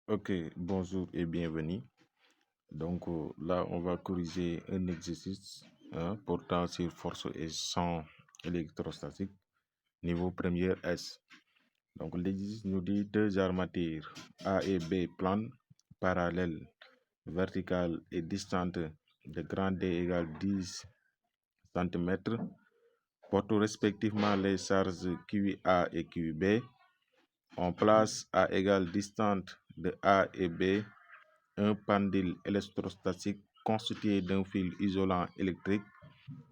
Ok, bonjour et bienvenue. Là, on va corriger un exercice portant sur force et champ électrostatique, niveau premier S. Donc, l'exercice nous dit deux armatures A et B planes, parallèles, verticales et distantes de grand D égale 10 cm, portent respectivement les charges QA et QB. On place à égale distance de A et B un pendule électrostatique constitué d'un fil isolant électrique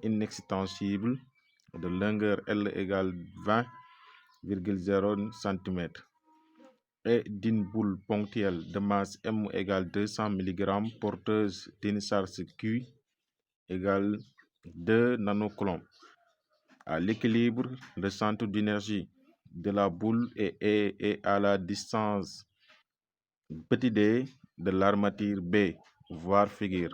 inextensible de longueur L égale 20,0 cm et d'une boule ponctuelle de masse M égale 200 mg porteuse d'une charge Q égale 2 nanocoulombs. À l'équilibre, le centre d'énergie de la boule est à la distance petit d de l'armature B, voire figure.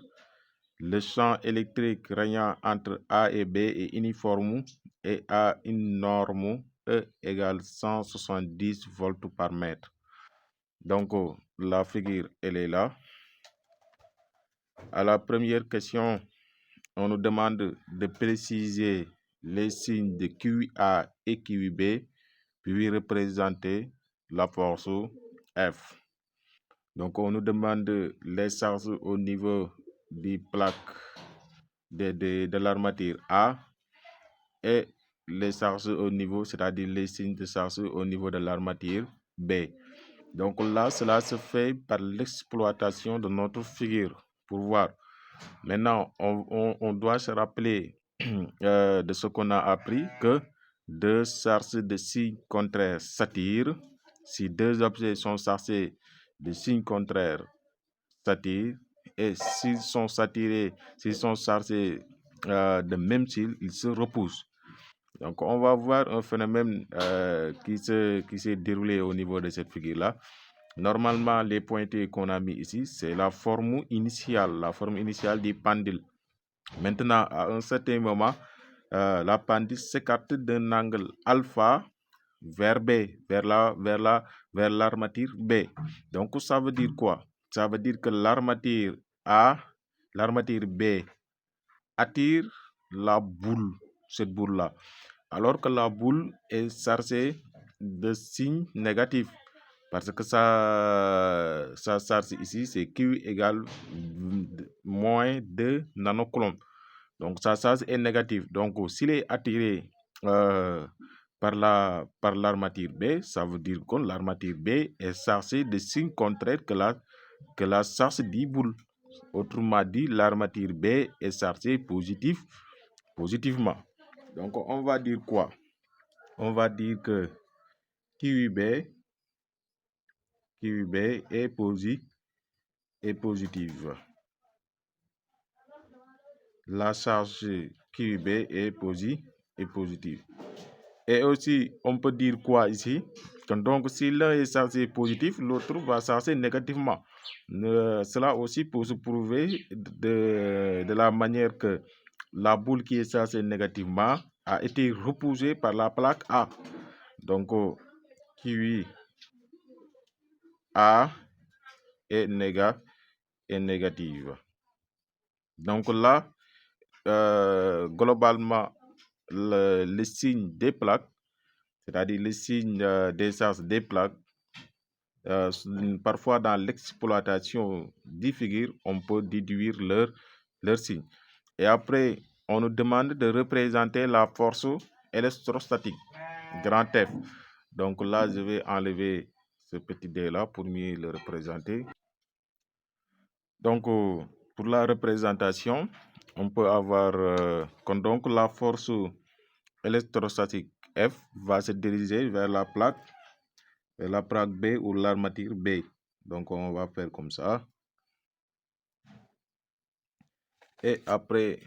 Le champ électrique régnant entre A et B est uniforme et a une norme E égale 170 volts par mètre. Donc, la figure, elle est là. À la première question, on nous demande de préciser les signes de QA et QB, puis représenter la force F. Donc, on nous demande les charges au niveau des plaques de l'armature A et les charges au niveau, c'est-à-dire les signes de charge au niveau de l'armature B. Donc là, cela se fait par l'exploitation de notre figure pour voir. Maintenant, on doit se rappeler de ce qu'on a appris, que deux charges de signes contraires s'attirent. Si deux objets sont chargés de signes contraires s'attirent, et s'ils sont chargés de même style, ils se repoussent. Donc, on va voir un phénomène qui s'est déroulé au niveau de cette figure-là. Normalement, les pointeurs qu'on a mis ici, c'est la forme initiale du pendule. Maintenant, à un certain moment, la pendule s'écarte d'un angle alpha vers B, vers l'armature B. Donc, ça veut dire quoi? Ça veut dire que l'armature B attire la boule, cette boule-là, alors que la boule est chargée de signes négatifs, parce que sa charge ici, c'est Q égale moins 2 nanocoulombs. Donc, sa charge est négative. Donc, s'il est attiré par l'armature B, ça veut dire que l'armature B est chargée de signes contraires que la charge du boule. Autrement dit, l'armature B est chargée positivement. Donc, on va dire quoi? On va dire que QUB est positive. La charge QUB est positive. Et aussi, on peut dire quoi ici? Donc, si l'un est chargé positif, l'autre va charger négativement. Cela aussi pour se prouver de la manière que la boule qui est chargée négativement a été repoussée par la plaque A. Donc, QI A est négative. Donc là, globalement, le signe des plaques, c'est-à-dire le signe des charges des plaques, parfois dans l'exploitation des figures, on peut déduire leur signe. Et après, on nous demande de représenter la force électrostatique, grand F. Donc là, je vais enlever ce petit dé-là pour mieux le représenter. Donc, pour la représentation, on peut avoir donc la force électrostatique F va se diriger vers la plaque B ou l'armature B. Donc, on va faire comme ça. Et après,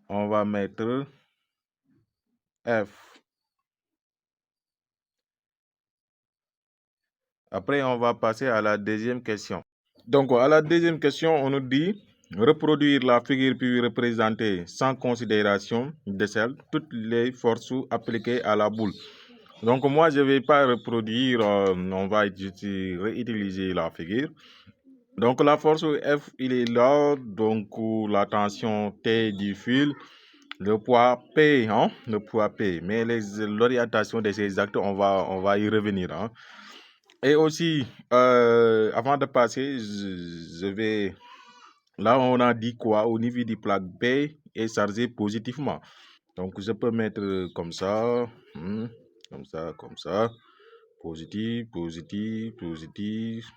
on va mettre F. Après, on va passer à la deuxième question. Donc, à la deuxième question, on nous dit reproduire la figure puis représenter sans considération de celle toutes les forces appliquées à la boule. Donc moi, je ne vais pas reproduire, on va réutiliser la figure. Donc la force F, il est là, donc la tension T du fil, le poids P, hein, le poids P. Mais l'orientation de ces actes, on va y revenir. Hein. Et aussi, avant de passer, je vais... Là, on a dit quoi? Au niveau du plaque B est chargé positivement. Donc, je peux mettre comme ça, comme ça, comme ça. Positif, positif, positif.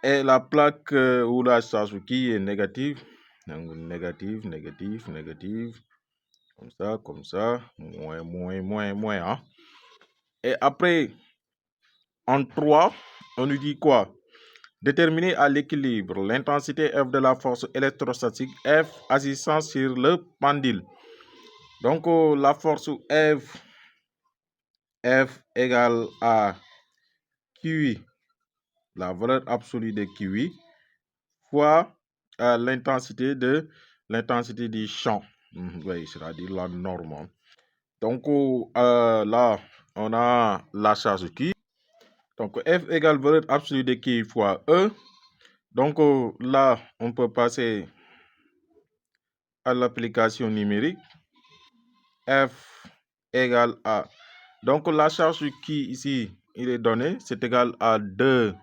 Et la plaque ou la charge qui est négative. Donc, négative, négative, négative. Comme ça. Moins, moins, moins, moins. Hein. Et après, en 3, on nous dit quoi? Déterminer à l'équilibre l'intensité F de la force électrostatique F agissant sur le pendule. Donc, la force F égale à QI, la valeur absolue de QI, fois l'intensité du champ. Oui, c'est-à-dire la norme. Hein. Donc, là, on a la charge Q. Donc, F égale valeur absolue de Q fois E. Donc, là, on peut passer à l'application numérique. F égale à. Donc, la charge qui ici, il est donné, c'est égal à 2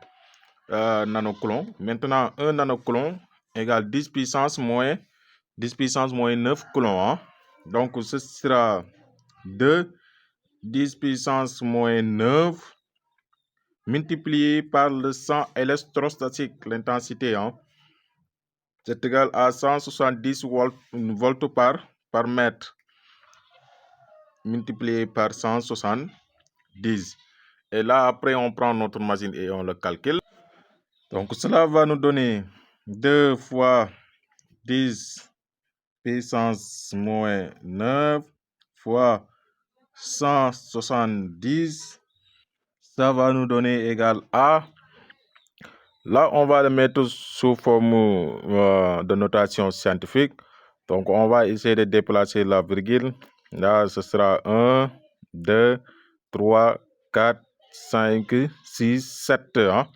nanocoulomb. Maintenant, 1 nanocoulomb égale 10 puissance moins 9 coulombs. Hein. Donc, ce sera 2 10 puissance moins 9 multiplié par le 100 électrostatique, l'intensité. Hein. C'est égal à 170 volts par mètre multiplié par 170. Et là, après, on prend notre machine et on le calcule. Donc, cela va nous donner 2 fois 10 puissance moins 9 fois 170. Ça va nous donner égal à... Là, on va le mettre sous forme de notation scientifique. Donc, on va essayer de déplacer la virgule. Là, ce sera 1, 2, 3, 4, 5, 6, 7. Hein.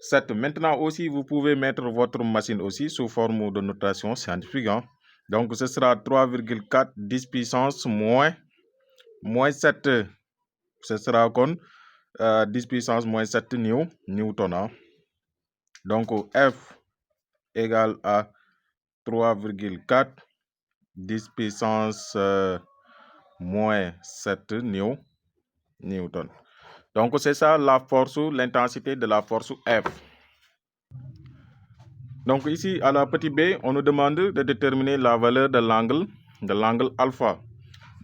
7. Maintenant aussi, vous pouvez mettre votre machine aussi sous forme de notation scientifique. Hein. Donc, ce sera 3,4 10 puissance moins 7. Ce sera comme 10 puissance moins 7 newton. Hein. Donc, F égale à 3,4 10 puissance moins 7 newton. Donc, c'est ça la force, l'intensité de la force F. Donc, ici, à la petite b, on nous demande de déterminer la valeur de l'angle alpha.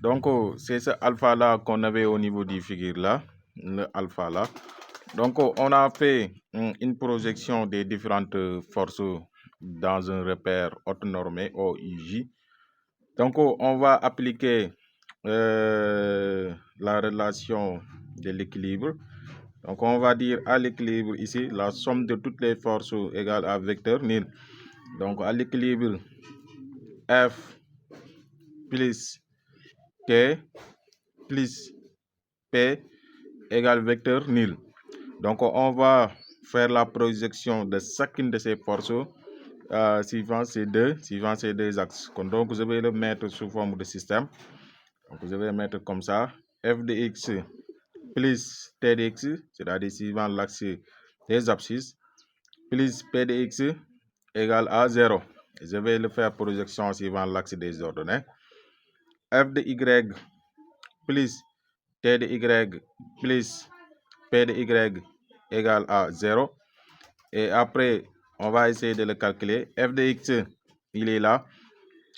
Donc, c'est ce alpha-là qu'on avait au niveau du figure là, le alpha là. Donc, on a fait une projection des différentes forces dans un repère orthonormé OIJ. Donc, on va appliquer la relation de l'équilibre. Donc, on va dire à l'équilibre ici, la somme de toutes les forces égale à vecteur nul. Donc, à l'équilibre, F plus T plus P égale vecteur nul. Donc, on va faire la projection de chacune de ces forces suivant ces deux axes. Donc, je vais le mettre sous forme de système. Donc, je vais mettre comme ça, f de x plus t de x, c'est-à-dire suivant l'axe des abscisses, plus p de x égale à 0. Je vais le faire projection suivant l'axe des ordonnées. F de y plus t de y plus p de y égale à 0. Et après, on va essayer de le calculer. F de x, il est là.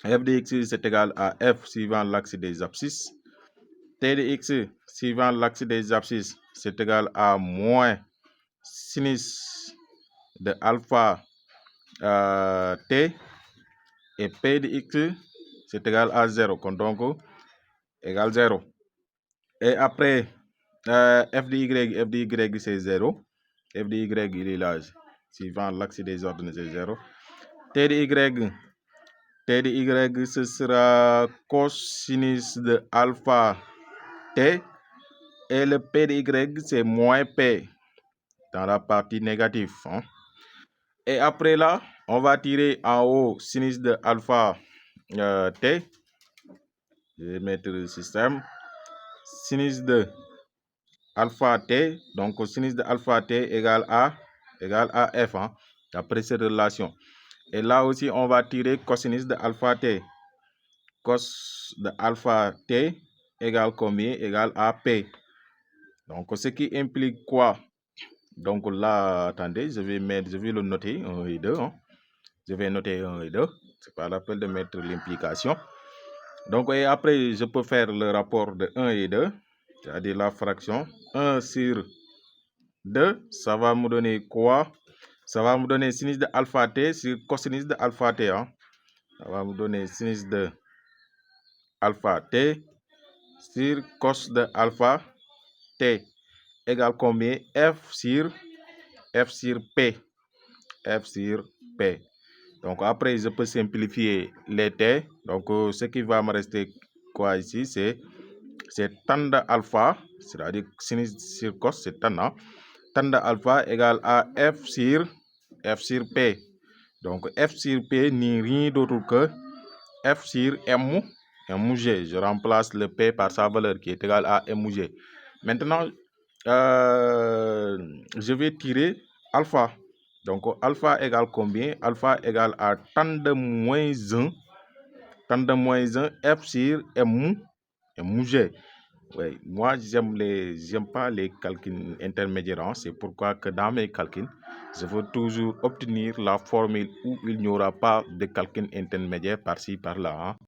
F de x, c'est égal à f suivant l'axe des abscisses. T de x, suivant l'axe des abscisses, c'est égal à moins sinus de alpha t. Et P de x, c'est égal à 0. Donc, égal 0. Et après, f de y, c'est 0. F de y, il est là. Suivant l'axe des ordonnées, c'est 0. T de y, ce sera cosinus de alpha T. Et le P de Y, c'est moins P dans la partie négative. Hein. Et après là, on va tirer en haut sinus de alpha T. Je vais mettre le système. Sinus de alpha T. Donc, sinus de alpha T égale à F. Hein, d'après cette relation. Et là aussi, on va tirer cosinus de alpha T. Cos de alpha T égale combien? Égale à P. Donc, ce qui implique quoi? Donc là, attendez, je vais le noter 1 et 2. Hein. Je vais noter 1 et 2. C'est pas la peine de mettre l'implication. Donc, et après, je peux faire le rapport de 1 et 2, c'est-à-dire la fraction 1 sur 2. Ça va me donner quoi? Ça va me donner sinus de alpha T sur cosinus de alpha T. Hein. Ça va me donner sinus de alpha T sur cos de alpha T égale combien? F sur P. F sur P. Donc après, je peux simplifier les T. Donc ce qui va me rester quoi ici? C'est tan de alpha, c'est-à-dire sinus sur cos, c'est tan. Hein? Tan de alpha égale à F sur P. Donc F sur P n'est rien d'autre que F sur MG. Je remplace le P par sa valeur qui est égale à MG. Maintenant, je vais tirer alpha. Donc, alpha égale combien? Alpha égale à tan de moins 1. Tan de moins 1, F sur MG. Oui, moi, j'aime pas les calculs intermédiaires. Hein. C'est pourquoi que dans mes calculs, je veux toujours obtenir la formule où il n'y aura pas de calcul intermédiaire par-ci, par-là. Hein.